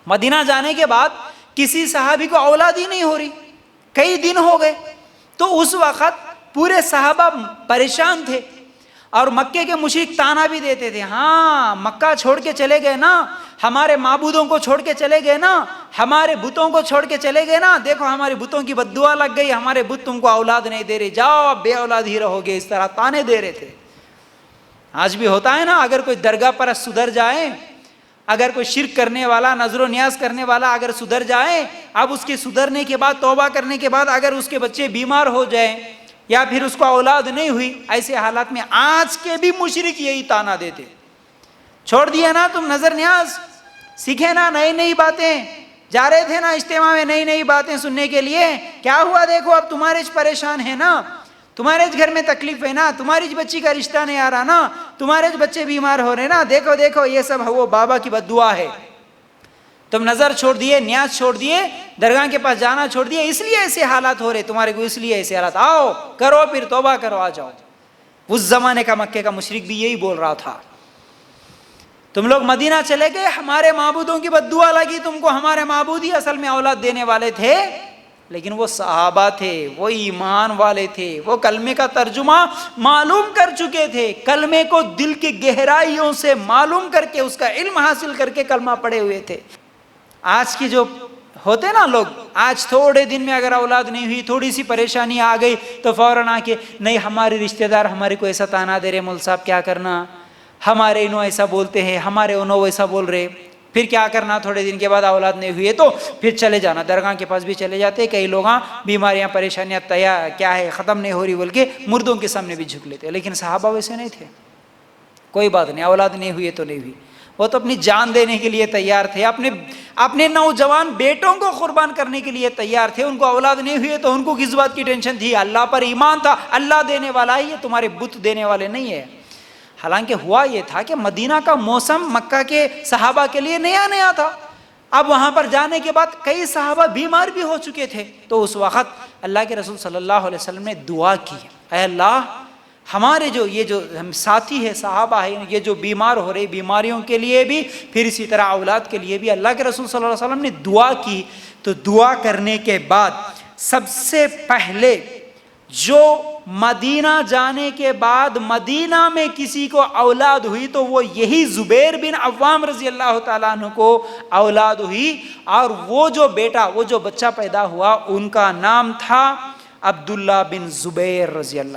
مدینہ جانے کے بعد کسی صحابی کو اولاد ہی نہیں ہو رہی، کئی دن ہو گئے. تو اس وقت پورے صحابہ پریشان تھے، اور مکے کے مشرک تانا بھی دیتے تھے، ہاں مکہ چھوڑ کے چلے گئے نا، ہمارے معبودوں کو چھوڑ کے چلے گئے نا، ہمارے بتوں کو چھوڑ کے چلے گئے نا، دیکھو ہمارے بتوں کی بد دعا لگ گئی، ہمارے بت تم کو اولاد نہیں دے رہے، جاؤ اب بے اولاد ہی رہو گے. اس طرح تانے دے رہے تھے. آج بھی ہوتا ہے نا، اگر کوئی درگاہ پرست سدھر جائے، اگر کوئی شرک کرنے والا، نظر و نیاز کرنے والا اگر سدھر جائے، اب اس کے سدھرنے کے بعد، توبہ کرنے کے بعد اگر اس کے بچے بیمار ہو جائیں یا پھر اس کو اولاد نہیں ہوئی، ایسے حالات میں آج کے بھی مشرک یہی تانا دیتے، چھوڑ دیا نا تم نظر نیاز، سیکھے نا نئی نئی باتیں، جا رہے تھے نا اجتماع میں نئی نئی باتیں سننے کے لیے، کیا ہوا دیکھو اب تمہارے پریشان ہے نا، تمہارے گھر میں تکلیف ہے نا، تمہاری بچی کا رشتہ نہیں آ رہا نا، تمہارے بچے بیمار ہو رہے نا، دیکھو دیکھو یہ سب وہ بابا کی بد دعا ہے. تم نظر چھوڑ دیے، نیاز چھوڑ دیے، درگاہ کے پاس جانا چھوڑ دیے، اس لیے ایسے حالات ہو رہے تمہارے کو، اس لیے ایسے حالات. آؤ کرو پھر توبہ کرو، آ جاؤ. اس زمانے کا مکے کا مشرک بھی یہی بول رہا تھا. تم لوگ مدینہ چلے گئے، ہمارے معبودوں کی بد دعا لگی تم کو، ہمارے معبود ہی اصل میں اولاد دینے والے تھے. لیکن وہ صحابہ تھے، وہ ایمان والے تھے، وہ کلمے کا ترجمہ معلوم کر چکے تھے، کلمے کو دل کی گہرائیوں سے معلوم کر کے، اس کا علم حاصل کر کے کلمہ پڑھے ہوئے تھے. آج کی جو ہوتے نا لوگ، آج تھوڑے دن میں اگر اولاد نہیں ہوئی، تھوڑی سی پریشانی آ گئی تو فوراً آ کے، نہیں ہمارے رشتہ دار ہمارے کو ایسا تانا دے رہے، مول صاحب کیا کرنا، ہمارے انہوں ایسا بولتے ہیں، ہمارے انہوں ویسا بول رہے، پھر کیا کرنا، تھوڑے دن کے بعد اولاد نہیں ہوئی ہے تو پھر چلے جانا، درگاہ کے پاس بھی چلے جاتے. کئی لوگ بیماریاں پریشانیاں کیا ہے ختم نہیں ہو رہی بول کے مردوں کے سامنے بھی جھک لیتے. لیکن صحابہ ویسے نہیں تھے، کوئی بات نہیں، اولاد نہیں ہوئی ہے تو نہیں ہوئی، وہ تو اپنی جان دینے کے لیے تیار تھے، اپنے نوجوان بیٹوں کو قربان کرنے کے لیے تیار تھے. ان کو اولاد نہیں ہوئی ہے تو ان کو کس بات کی ٹینشن تھی، اللہ پر ایمان تھا، اللہ دینے والا ہے، یہ تمہارے بت دینے والے نہیں ہے. حالانکہ ہوا یہ تھا کہ مدینہ کا موسم مکہ کے صحابہ کے لیے نیا نیا تھا. اب وہاں پر جانے کے بعد کئی صحابہ بیمار بھی ہو چکے تھے. تو اس وقت اللہ کے رسول صلی اللہ علیہ وسلم نے دعا کی، اے اللہ ہمارے یہ جو ہم ساتھی ہے، صحابہ ہیں، یہ جو بیمار ہو رہے بیماریوں کے لیے بھی، پھر اسی طرح اولاد کے لیے بھی، اللہ کے رسول صلی اللہ علیہ وسلم نے دعا کی. تو دعا کرنے کے بعد سب سے پہلے جو مدینہ جانے کے بعد مدینہ میں کسی کو اولاد ہوئی تو وہ یہی زبیر بن عوام رضی اللہ تعالیٰ عنہ کو اولاد ہوئی. اور وہ جو بچہ پیدا ہوا ان کا نام تھا عبداللہ بن زبیر رضی اللہ.